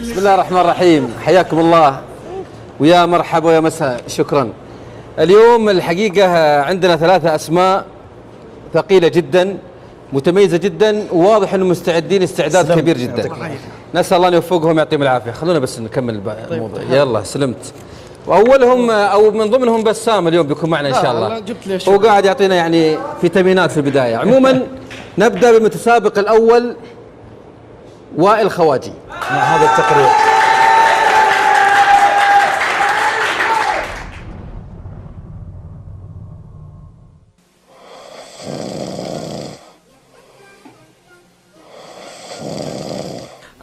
بسم الله الرحمن الرحيم، حياكم الله ويا مرحبا ويا مساء. شكرا. اليوم الحقيقة عندنا 3 أسماء ثقيلة جدا، متميزة جدا، وواضح أنهم مستعدين استعداد كبير جدا. نسأل الله أن يوفقهم ويعطيهم العافية. خلونا بس نكمل الموضوع. يلا سلمت. وأولهم أو من ضمنهم بسام اليوم بيكون معنا إن شاء الله. هو قاعد يعطينا يعني فيتامينات في البداية. عموما نبدأ بالمتسابق الأول وائل خواجي مع هذا التقرير.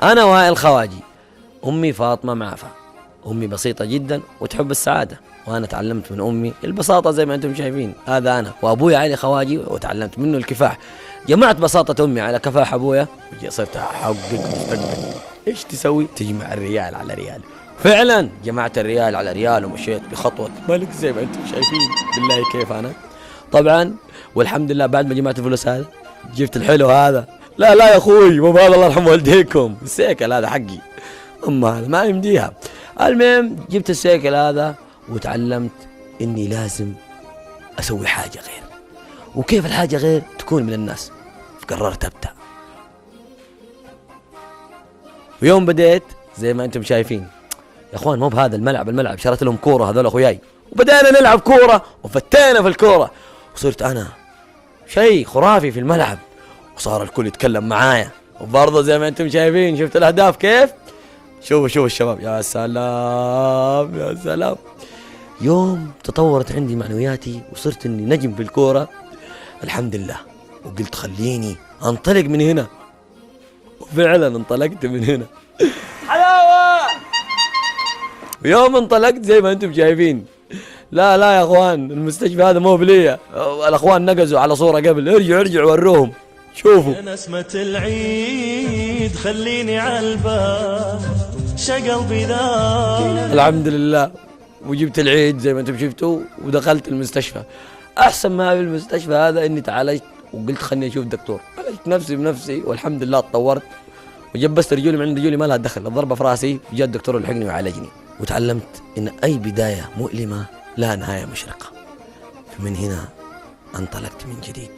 أنا وائل خواجي، أمي فاطمة معافى. أمي بسيطة جدا وتحب السعادة، وأنا تعلمت من أمي البساطة زي ما أنتم شايفين. هذا أنا. وأبوي علي خواجي وتعلمت منه الكفاح. جمعت بساطة أمي على كفاح أبويا وصرت أحقق مستقبل. إيش تسوي؟ تجمع الريال على ريال. فعلا جمعت الريال على ريال ومشيت بخطوة ملك زي ما أنتم شايفين. بالله كيف أنا طبعا. والحمد لله بعد ما جمعت الفلوس هذه جبت الحلو هذا. لا يا أخوي، مو بهذا، الله يرحم والديكم. السيكل هذا حقي، أما هذا ما يمديها. المهم جبت السيكل هذا وتعلمت إني لازم أسوي حاجة غير. وكيف الحاجة غير؟ تكون من الناس. فقررت أبدأ. ويوم بديت زي ما أنتم شايفين يا أخوان، مو بهذا الملعب شريت لهم كورة هذول أخوياي، وبدأنا نلعب كورة وفتينا في الكورة، وصرت أنا شيء خرافي في الملعب، وصار الكل يتكلم معايا. وبرضه زي ما أنتم شايفين شفت الأهداف كيف؟ شوفوا الشباب، يا سلام يا سلام. يوم تطورت عندي معنوياتي وصرت إني نجم في الكورة الحمد لله، وقلت خليني أنطلق من هنا. وفعلا انطلقت من هنا. حلاوة. ويوم انطلقت زي ما انتم شايفين. لا يا اخوان، المستشفى هذا مو بلية. الاخوان نقزوا على صورة قبل. ارجعوا وروهم. شوفوا نسمة العيد خليني على الباب شقلبي ذا. الحمد لله. وجبت العيد زي ما انتم شفتوا ودخلت المستشفى. احسن ما في المستشفى هذا اني تعالجت وقلت خلني اشوف دكتور. عالجت نفسي بنفسي والحمد لله اتطورت، وجبست رجولي من عند رجولي ما لها دخل. الضربة في راسي جاء الدكتور يلحقني ويعالجني. وتعلمت ان اي بداية مؤلمة لها نهاية مشرقة. فمن هنا انطلقت من جديد،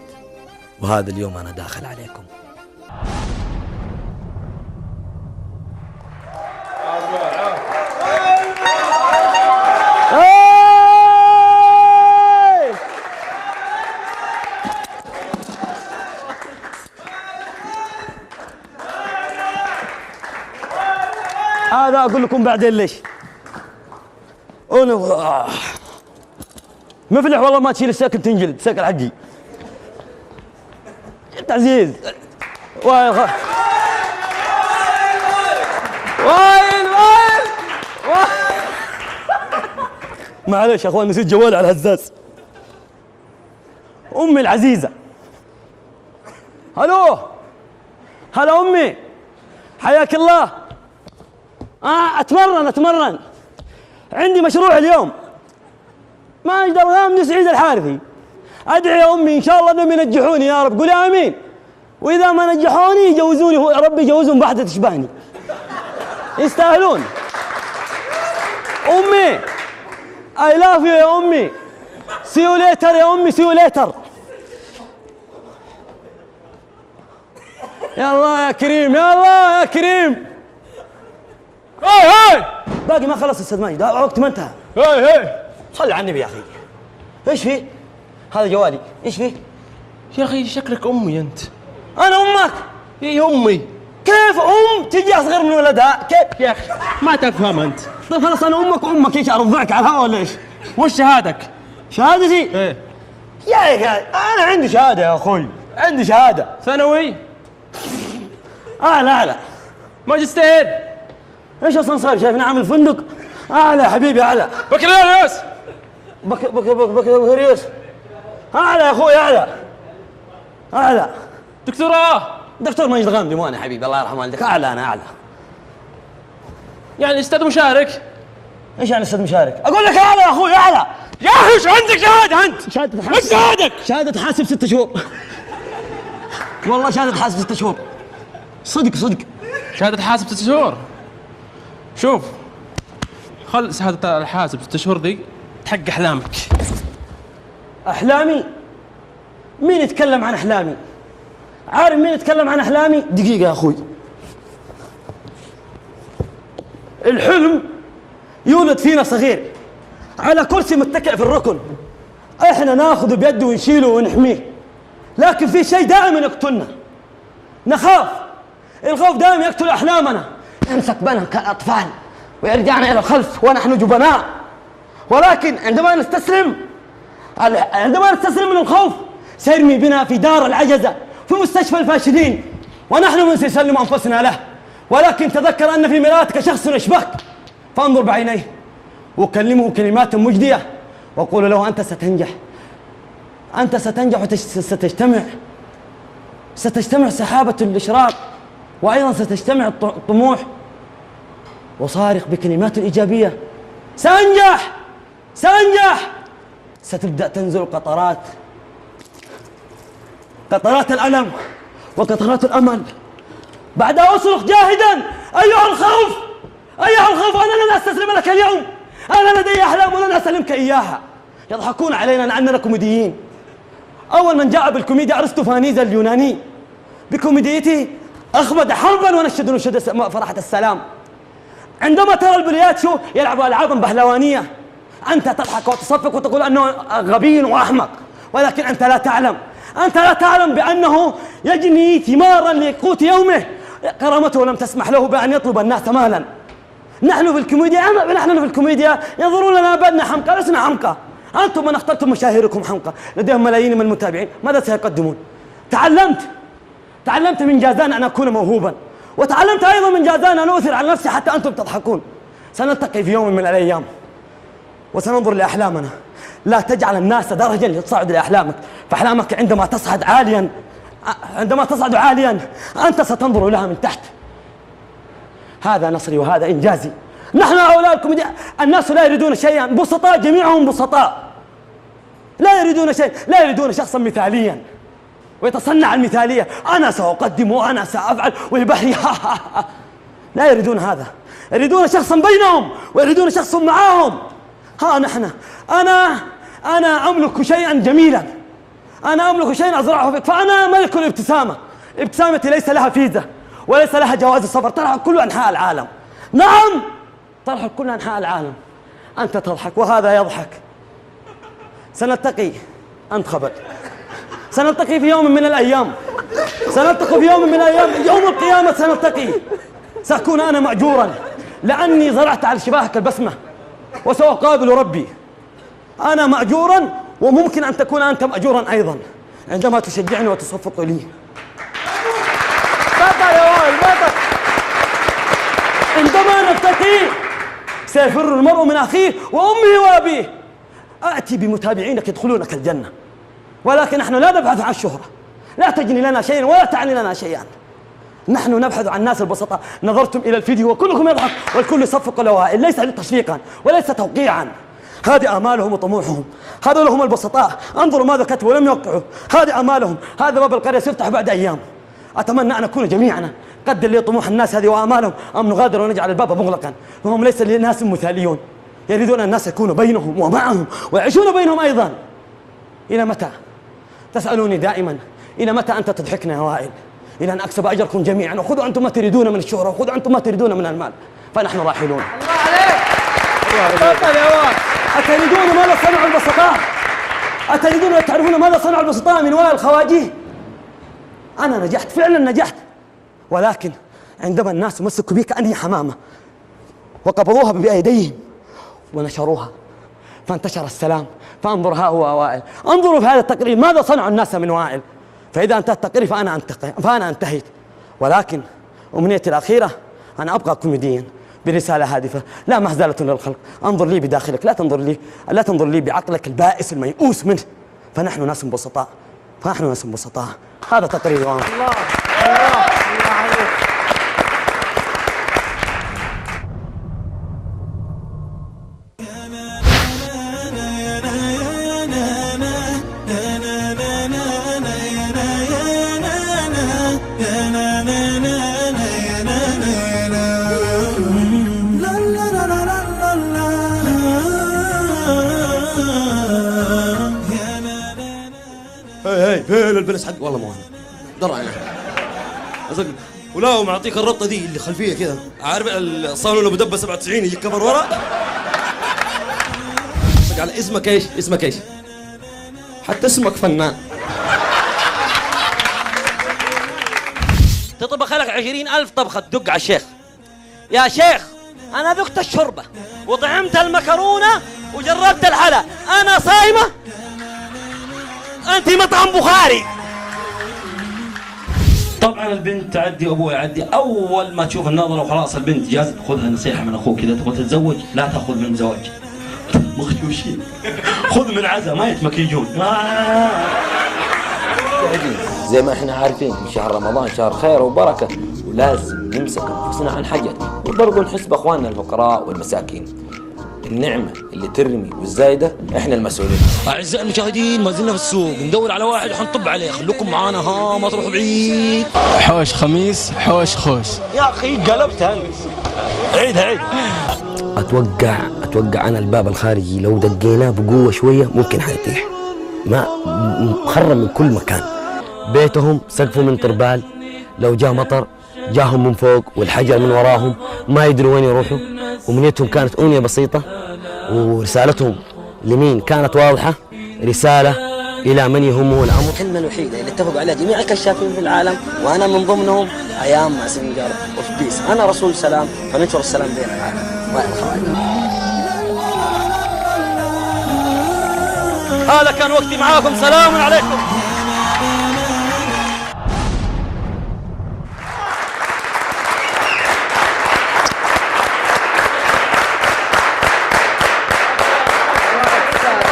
وهذا اليوم انا داخل عليكم. هذا أقول لكم بعدين ليش. مفلح والله ما تشيل الساكل تنجلد. الساكل حقي. أنت عزيز. وائل معلش يا أخوان، نسيت جوالي على الهزاز. أمي العزيزة. هلا أمي، حياك الله. أتمرن. عندي مشروع اليوم، ما أقدر أنام. سعيد الحارثي. أدعي يا أمي إن شاء الله أنهم ينجحوني يا رب. قولي آمين. وإذا ما نجحوني يجوزوني، يا رب يجوزون بواحدة تشبهني، يستاهلون. أمي I love you يا أمي. see you later يا أمي. see you later. يلا يا كريم. هاي باقي ما خلص استاذ ماجد، وقت ما انتهى. هاي صلي على النبي يا اخي. ايش فيه؟ هذا جوالي. ايش فيه؟ يا اخي شكلك امي انت. انا امك؟ اي امي. كيف تجي اصغر من ولدها؟ كيف يا اخي ما تفهم انت. طيب خلاص انا امك. ايش ارضعك على الهواء ولا ايش؟ وش شهادتك؟ شهادتي؟ ايه يا اخي انا عندي شهاده يا اخوي. عندي شهاده ثانوي. اعلى. ماجستير. ايش اصلا صاير؟ شايفني عامل فندق؟ اعلى يا حبيبي اعلى. بكالوريوس. بكالوريوس. اعلى يا اخوي اعلى. دكتور ماجد غامدي مو انا حبيبي، الله يرحم والديك. اعلى. يعني استاذ مشارك. ايش يعني استاذ مشارك؟ اقول لك اعلى يا اخوي اعلى. يا اخي وش عندك شهاده انت؟ شهاده حاسب 6 شهور. والله شهاده حاسب 6 شهور. صدق. شهادة حاسب 6 شهور. شوف، خل شهادة الحاسب 6 شهور دي تحق أحلامك. أحلامي؟ مين يتكلم عن أحلامي؟ عارف مين يتكلم عن أحلامي؟ دقيقة يا أخوي. الحلم يولد فينا صغير على كرسي متكئ في الركن، احنا ناخذه بيده ونشيله ونحميه، لكن في شيء دائما يقتلنا، نخاف. الخوف دائما يقتل احلامنا، نمسك بنا كالاطفال ويرجعنا الى الخلف ونحن جبناء. ولكن عندما نستسلم من الخوف سيرمي بنا في دار العجزة، في مستشفى الفاشلين، ونحن من سيسلم انفسنا له. ولكن تذكر ان في مراتك شخص يشبهك، فانظر بعينيه وكلمه كلمات مجدية وقول له أنت ستنجح، أنت ستنجح، ستجتمع سحابة الإشراق، وأيضا ستجتمع الطموح، وصارخ بكلمات إيجابية: سأنجح. ستبدأ تنزل قطرات الألم وقطرات الأمل. بعدها أصرخ جاهدا: أيها الخوف، أنا لن أستسلم لك اليوم، أنا لدي أحلام ولن أسلمك إياها. يضحكون علينا لأننا كوميديين. أول من جاء بالكوميديا أرسطوفانيس اليوناني، بكوميديته أخمد حربا ونشد فرحة السلام. عندما ترى البلياتشو يلعب ألعابا بهلوانية، أنت تضحك وتصفق وتقول أنه غبي وأحمق، ولكن أنت لا تعلم بأنه يجني ثمارا لقوت يومه. كرامته لم تسمح له بأن يطلب الناس مالا. نحن في الكوميديا ينظرون لنا بأننا حمقى، لسنا حمقى. أنتم من اخترتم مشاهيركم حمقى، لديهم ملايين من المتابعين، ماذا سيقدمون؟ تعلمت من جازان أن أكون موهوبا، وتعلمت أيضا من جازان أن أؤثر على نفسي حتى أنتم تضحكون. سنلتقي في يوم من الأيام وسننظر لأحلامنا. لا تجعل الناس درجا لتصعد لأحلامك، فأحلامك عندما تصعد عاليا أنت ستنظر لها من تحت. هذا نصري وهذا إنجازي. نحن هؤلاء الكوميديا، الناس لا يريدون شيئا، بسطاء، جميعهم بسطاء، لا يريدون شيء، لا يريدون شخصا مثاليا ويتصنع المثالية: أنا سأقدم وأنا سأفعل والبحر لا يريدون هذا، يريدون شخصا بينهم ويريدون شخص معاهم. ها نحن، أنا أملك شيئا جميلا، أنا أملك شيئا أزرعه فيك، فأنا ملك الابتسامة. ابتسامتي ليس لها فيزا وليس لها جواز السفر، تلحق كل أنحاء العالم. نعم، تلحق كل أنحاء العالم. أنت تضحك وهذا يضحك. سنلتقي، أنت خبر، سنلتقي في يوم من الأيام، يوم القيامة سنلتقي. سأكون أنا مأجورا لأني زرعت على شباهك البسمة، وسأقابل ربي. أنا مأجورا، وممكن أن تكون أنت مأجورا أيضا عندما تشجعني وتصفق لي. عندما نلتقي سيفر المرء من أخيه وأمه وأبيه. أأتي بمتابعينك يدخلونك الجنة، ولكن نحن لا نبحث عن الشهرة، لا تجني لنا شيئا ولا تعني لنا شيئا. نحن نبحث عن الناس البسطاء. نظرتم إلى الفيديو وكلكم يضحك والكل يصفق الأوائل، ليس تشفيقا وليس توقيعا. هذه آمالهم وطموحهم، هذول هم البسطاء. انظروا ماذا كتبوا ولم يوقعوا، هذه آمالهم. هذا باب القرية سيفتح بعد أيام. أتمنى أن نكون جميعنا قد لي طموح الناس هذه وآمالهم، أم نغادر ونجعل الباب مغلقا. وهم ليس لناس مثاليون، يريدون الناس يكونوا بينهم ومعهم ويعيشون بينهم أيضا. إلى متى؟ تسألوني دائما إلى متى أنت تضحكنا يا وائل؟ إلى أن أكسب أجركم جميعا، وخذوا أنتم ما تريدون من الشهرة، وخذوا أنتم ما تريدون من المال، فنحن راحلون. الله عليك. أتريدون ماذا صنعوا البسطاء؟ أتريدون تعرفون ماذا صنعوا البسطاء من وائل الخواجي؟ أنا نجحت، فعلا نجحت، ولكن عندما الناس مسكوا بي كأني حمامة وقبضوها بأيديهم ونشروها فانتشر السلام. فانظر، ها هو وائل، انظروا في هذا التقرير ماذا صنعوا الناس من وائل. فإذا انتهى التقرير فأنا انتهيت، ولكن أمنيتي الأخيرة أن أبقى كوميديا برسالة هادفة لا مهزلة للخلق. انظر لي بداخلك، لا تنظر لي بعقلك البائس الميؤوس منه. فنحن ناس بسطاء. هذا تقرير الله عليك. na na na له البلس حق والله مو انا درع يعني ولا ومعطيك الربطه دي اللي خلفيه كذا، عارف الصالون ابو دبه 97 يجيك كفر ورا. على اسمك ايش؟ اسمك ايش؟ حتى اسمك فنان. تطبخ لك 20,000 طبخة تدق على الشيخ. يا شيخ أنا ذقت الشوربة وطعمت المكرونة وجربت الحلا، أنا صايمة؟ أنت مطعم بخاري. طبعا البنت تعدي وأبوها يعدي، أول ما تشوف النظرة وخلاص البنت جازت، خذها نصيحة من أخوك إذا تبغى تتزوج لا تأخذ من زواج مخشوشين، خذ من عزا ما يتمكيجون. زي ما احنا عارفين شهر رمضان شهر خير وبركة، ولازم نمسك انفسنا عن حجر، وبرضه نحس باخواننا الفقراء والمساكين. النعمة اللي ترمي والزايدة احنا المسؤولين. أعزائي المشاهدين ما زلنا في السوق ندور على واحد وحنطب عليه، خلوكم معانا ها ما تروحوا بعيد. حوش خميس حوش خوش. يا أخي قلبتها. عيد أتوقع أنا الباب الخارجي لو دقيناه بقوة شوية ممكن حيطيح. ما مخرم من كل مكان، بيتهم سقفه من طربال، لو جاء مطر جاهم من فوق والحجر من وراهم، ما يدروا وين يروحوا. أمنيتهم كانت أمنية بسيطة ورسالتهم لمين كانت واضحة، رسالة إلى من يهمه الأمر. الكلمة الوحيدة اللي اتفقوا عليها جميع الكشافين في العالم وأنا من ضمنهم أيام مع سنجارة وفي بيس، أنا رسول سلام فننشر السلام بين العالم. وائل الخواجي. هذا كان وقتي معاكم، سلام عليكم.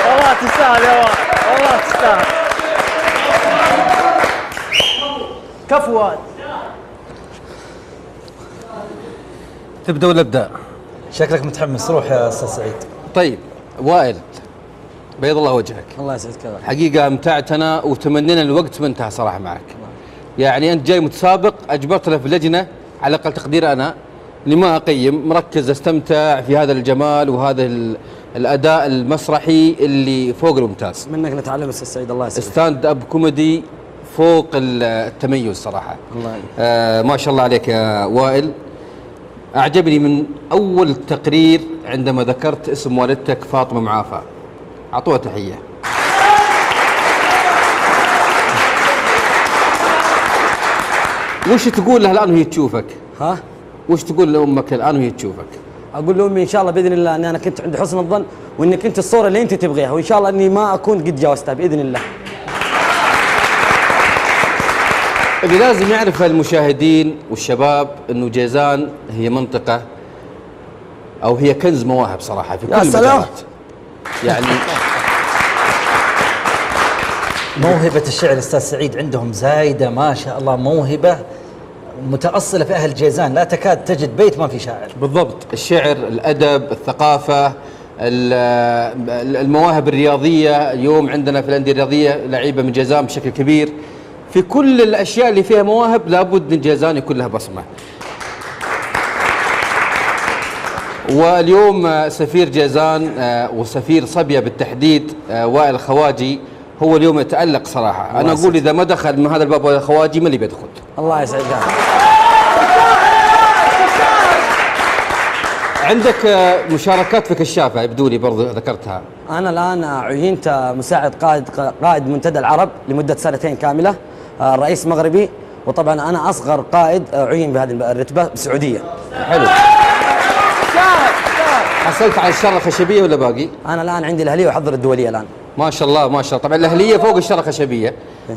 والله تستاهل يا واد، والله تستاهل. كفو واد. تبدأ ولا أبدأ؟ شكلك متحمس، روح يا أستاذ سعيد. طيب وائل بيض الله وجهك، الله يسعدك. حقيقة أمتعتنا وتمنينا الوقت ما انتهى صراحة معك. يعني أنت جاي متسابق، أجبرتنا في اللجنة على أقل تقدير أنا اللي ما أقيم، مركز أستمتع في هذا الجمال وهذا الأداء المسرحي اللي فوق الممتاز. منك نتعلم أستاذ سعيد، الله يسعدك. ستاند أب كوميدي فوق التميز صراحة. الله ما شاء الله عليك يا وائل. أعجبني من أول تقرير عندما ذكرت اسم والدتك فاطمة معافى، أعطوها تحية. وش تقول لها الآن وهي تشوفك؟ ها؟ وش تقول لأمك الآن وهي تشوفك؟ أقول لأمي إن شاء الله بإذن الله أني أنا كنت عند حسن الظن، وإنك أنت الصورة اللي أنت تبغيها، وإن شاء الله أني ما أكون قد جاوزتها بإذن الله. اللي لازم يعرف المشاهدين والشباب انه جيزان هي منطقة او هي كنز مواهب صراحة في كل المجالات. يعني موهبة الشعر أستاذ سعيد عندهم زايدة ما شاء الله، موهبة متأصلة في أهل جيزان، لا تكاد تجد بيت ما في شاعر. بالضبط، الشعر، الأدب، الثقافة، المواهب الرياضية. اليوم عندنا في الأندية الرياضية لعيبة من جيزان بشكل كبير. في كل الأشياء اللي فيها مواهب لابد من جيزان يكون لها بصمة. واليوم سفير جيزان وسفير صبية بالتحديد وائل الخواجي هو اليوم يتألق صراحة. أنا أقول إذا ما دخل من هذا الباب وائل الخواجي ما اللي بيدخل. الله يسعدك. عندك مشاركات في كشافة يبدو لي برضو ذكرتها. أنا الآن عينت مساعد قائد منتدى العرب لمدة 2 سنين كاملة، رئيس مغربي، وطبعا أنا أصغر قائد عين بهذه الرتبة بالسعودية. حلو. حصلت على الشارة الخشبية ولا باقي؟ أنا الآن عندي الأهلية وأحضر الدولية الآن. ما شاء الله ما شاء الله. طبعا الأهلية فوق الشارة الخشبية،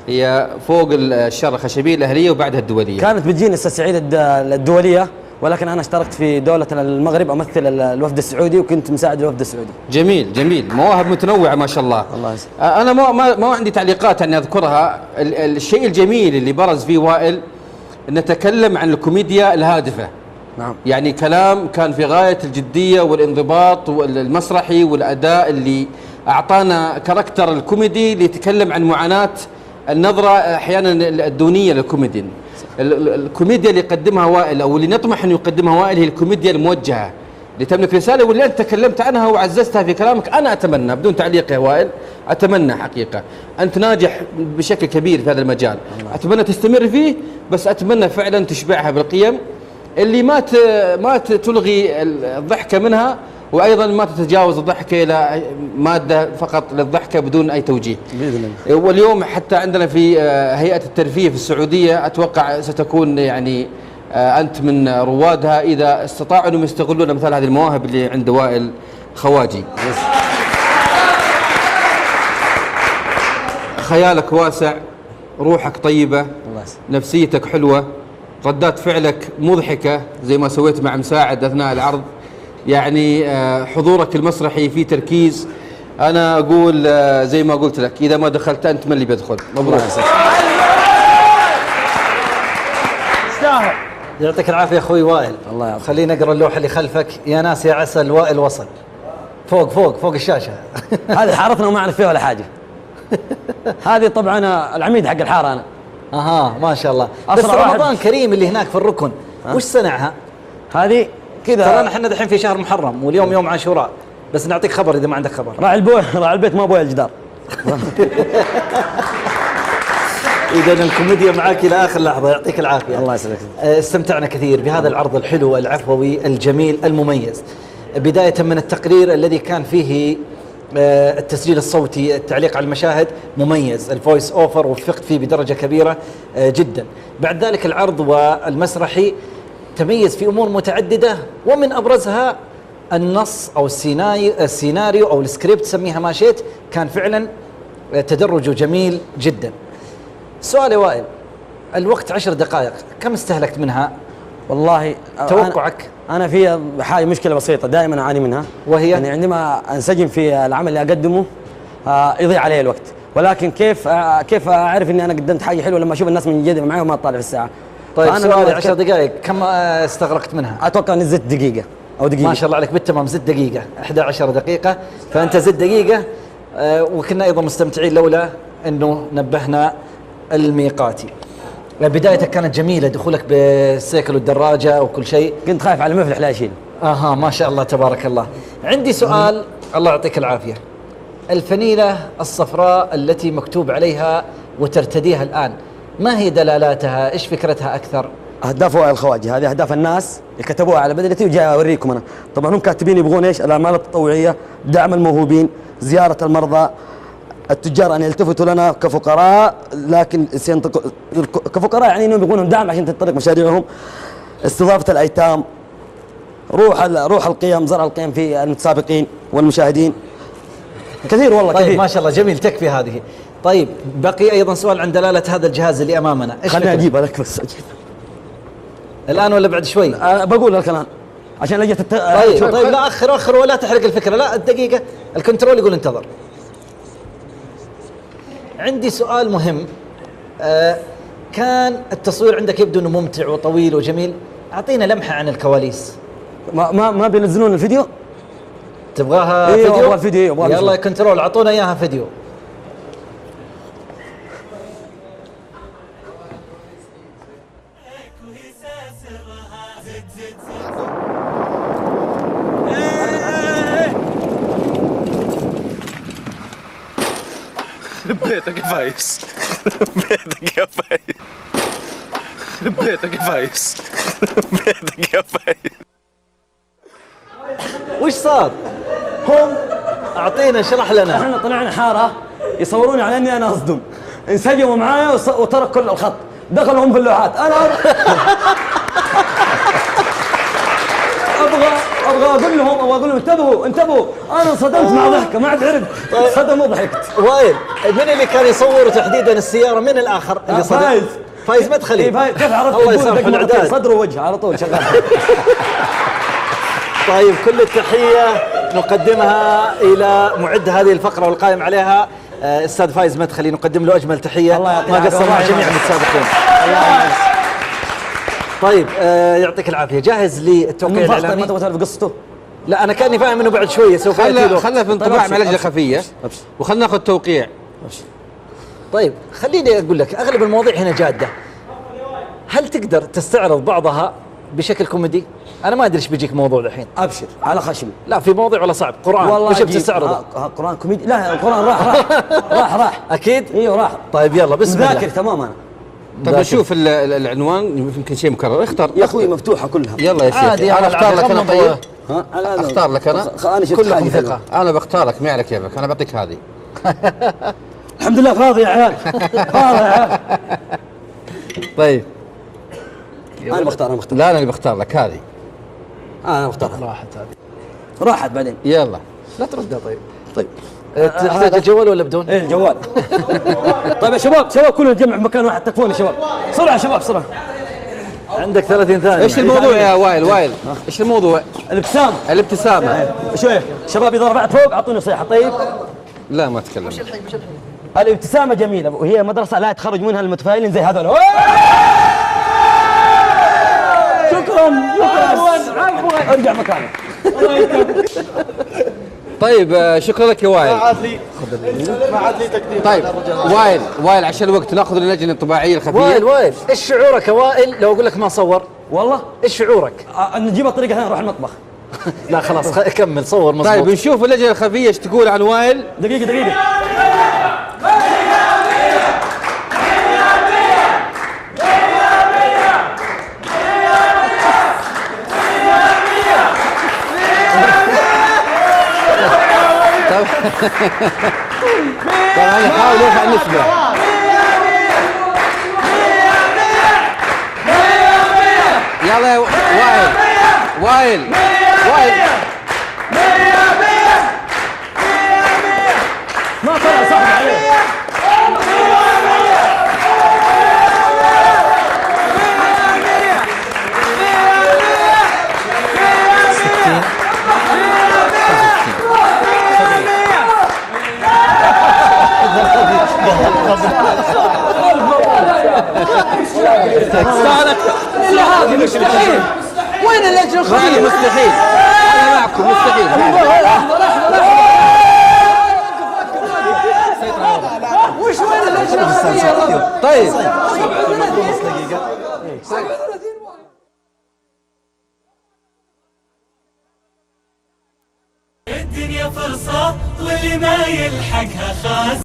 هي فوق الشارة الخشبية الأهلية وبعدها الدولية. كانت بتجيني أستاذ سعيد الدولية، ولكن أنا اشتركت في دولة المغرب أمثل الوفد السعودي، وكنت مساعد الوفد السعودي. جميل جميل، مواهب متنوعة ما شاء الله. الله يسلمك. أنا ما عندي تعليقات أني أذكرها. الشيء الجميل اللي برز فيه وائل نتكلم عن الكوميديا الهادفة. نعم. يعني كلام كان في غاية الجدية والانضباط والمسرحي والأداء اللي أعطانا كاركتر الكوميدي اللي يتكلم عن معاناة النظرة أحيانا الدونية للكوميدي. الكوميديا اللي يقدمها وائل أو اللي نطمح أن يقدمها وائل هي الكوميديا الموجهة اللي تملك رسالة واللي أنت تكلمت عنها وعززتها في كلامك. أنا أتمنى بدون تعليق يا وائل، أتمنى حقيقة أنت ناجح بشكل كبير في هذا المجال، أتمنى تستمر فيه، بس أتمنى فعلا تشبعها بالقيم اللي ما تلغي الضحكة منها، وأيضا ما تتجاوز الضحكة إلى مادة فقط للضحكة بدون أي توجيه بإذن الله. واليوم حتى عندنا في هيئة الترفيه في السعودية أتوقع ستكون يعني أنت من روادها إذا استطاعوا أنهم يستغلون مثل هذه المواهب اللي عند وائل خواجي. خيالك واسع، روحك طيبة، نفسيتك حلوة، ردات فعلك مضحكة زي ما سويت مع مساعد أثناء العرض، يعني حضورك المسرحي فيه تركيز. أنا أقول زي ما قلت لك، إذا ما دخلت أنت من اللي بيدخل. مبروك. يعطيك العافية أخوي وائل. الله يعافيك. خلينا نقرأ اللوحة اللي خلفك. يا ناس يا عسل وائل وصل. فوق الشاشة. هذه حارتنا وما أعرف فيها ولا حاجة. هذه طبعا العميد حق الحارة أنا. أها ما شاء الله. بس رمضان كريم اللي هناك في الركن وش صنعها؟ هذه كذا. ترى احنا دحين في شهر محرم واليوم يوم عاشوراء، بس نعطيك خبر إذا ما عندك خبر. راعي البيت ما بوي الجدار. إذا الكوميديا معاك إلى آخر لحظة. يعطيك العافية. الله يسلمك. استمتعنا كثير بهذا العرض الحلو العفوي الجميل المميز، بداية من التقرير الذي كان فيه التسجيل الصوتي، التعليق على المشاهد مميز، الفويس أوفر وفقت فيه بدرجة كبيرة جدا. بعد ذلك العرض والمسرحي تميز في أمور متعددة، ومن أبرزها النص أو السيناريو أو السكريبت، سميها ما شئت، كان فعلا تدرجه جميل جدا. سؤال يا وائل، الوقت 10 دقائق كم استهلكت منها؟ والله توقعك؟ أنا في حاجة مشكلة بسيطة دائما أعاني منها، وهي يعني عندما أنسجم في العمل اللي أقدمه يضيع علي الوقت، ولكن كيف أعرف إني أنا قدمت حاجة حلوة لما أشوف الناس من جد معي وما تطالع في الساعة. طيب سؤالي 10 دقائق كم استغرقت منها؟ أتوقع إني زدت دقيقة أو دقيقة. ما شاء الله عليك بالتمام، زدت دقيقة، 11 دقيقة، فأنت زدت دقيقة. وكنا أيضا مستمتعين لولا أنه نبهنا الميقاتي. بدايتك كانت جميلة، دخولك بالسيكل والدراجة وكل شيء. كنت خايف على المفلح لا يشيل. ما شاء الله تبارك الله. عندي سؤال، الله يعطيك العافية. الفنيلة الصفراء التي مكتوب عليها وترتديها الآن، ما هي دلالاتها؟ إيش فكرتها أكثر؟ أهداف وائل الخواجي، هذه أهداف الناس اللي كتبوها على بدلتي وجاي أوريكم أنا. طبعا هم كاتبين يبغون إيش؟ الأعمال التطوعية، دعم الموهوبين، زيارة المرضى، التجار أن يلتفتوا لنا كفقراء، لكن كفقراء يعني أنهم يبغونهم دعم عشان تنطلق مشاريعهم، استضافة الأيتام، روح القيم، زرع القيم في المتسابقين والمشاهدين. كثير والله. طيب كثير. ما شاء الله جميل، تكفي هذه. طيب بقي أيضا سؤال عن دلالة هذا الجهاز اللي أمامنا. خليني أجيبها لك بس الآن ولا بعد شوي؟ بقول لك الآن عشان لقيت طيب لا أخر ولا تحرق الفكرة، لا الدقيقة الكنترول يقول انتظر. عندي سؤال مهم. كان التصوير عندك يبدو انه ممتع وطويل وجميل، اعطينا لمحة عن الكواليس. ما بينزلون الفيديو؟ تبغاها فيديو؟ فيديو؟ الفيديو يلا يا كنترول اعطونا اياها فيديو. بيتك يا فايز. بيتك يا فايز. بيتك يا فايز. بيتك يا فايز. وش صار؟ هم اعطينا اشرح لنا. احنا طلعنا حارة يصوروني على اني انا اصدم، انسجموا معايا وترك كل الخط، دخلوا هم في اللوحات. انا ابغى اقول لهم انتبهوا، انا انصدمت مع ضحكه، ما عاد عرفت صدم وضحكت. وائل من اللي كان يصور تحديدا السياره؟ من الاخر اللي صدق؟ فايز مدخلي. كيف عرفت؟ الله يسامحه الاعداد، صدر ووجه على طول شغال. طيب كل التحيه نقدمها الى معد هذه الفقره والقائم عليها استاذ فايز مدخلي، نقدم له اجمل تحيه، ما قصر مع جميع المتسابقين. طيب يعطيك العافيه. جاهز للتوقيع الاعلامي؟ ما تبغى تعرف قصته؟ لا انا كاني فاهم انه بعد شويه سوف ياتي له. خلنا في انطباع مع لجنه خفيه وخلنا ناخذ توقيع. طيب خليني اقول لك، اغلب المواضيع هنا جاده، هل تقدر تستعرض بعضها بشكل كوميدي؟ انا ما ادري ايش بيجيك موضوع الحين. ابشر على خشمي. لا في موضوع ولا صعب؟ قرآن والله وش بتستعرض؟ قرآن كوميدي. لا القرآن راح اكيد؟ ايوه راح. طيب يلا بسم الله. ذاكر تمام انا. طيب نشوف العنوان، يمكن شيء مكرر. اختار يا اخوي مفتوحه كلها. يلا يا شيخ. عادي انا اختار لك انا. طيب ها اختار لك انا. انا شفت كلكم ثقة. انا بختار لك ما على كيفك، انا بعطيك هذه. الحمد لله فاضي يا عيال. فاضي يا عيال. طيب انا بختار. لا انا اللي بختار لك هذه. انا بختار. راحت بعدين. يلا لا تردها. طيب تحتاج الجوال ولا بدون؟ ايه الجوال. طيب يا شباب كلنا نتجمع بمكان واحد، تكفون يا شباب. بسرعه يا شباب بسرعه. عندك 30 ثانية. ايش الموضوع يا وائل؟ ايش الموضوع؟ الابتسامة. شوف شباب اذا رفعت فوق اعطوني نصيحة. طيب لا ما تكلم. الابتسامة جميلة، وهي مدرسة لا يتخرج منها المتفائلين زي هذول. شكرا ارجع مكانك. طيب شكرا لك يا وائل. ما عاد لي تقدير. طيب وائل عشان الوقت ناخذ اللجنة الانطباعية الخفية. وائل ايش شعورك يا وائل لو اقول لك ما صور؟ والله ايش شعورك؟ نجيب الطريقة هنا نروح المطبخ. لا خلاص كمل صور مظبوط. طيب نشوف اللجنة الخفية ايش تقول عن وائل. دقيقة طبعا نحاول نرفع النسبة. يلا يا وائل. ما طلع صاحب عليه. مستحيل. وين اللجنة الخفية؟ مستحيل. أنا معكم مستحيل. وش وين اللجنة الخفية؟ طيب الدنيا فرصة واللي ما يلحقها خاس.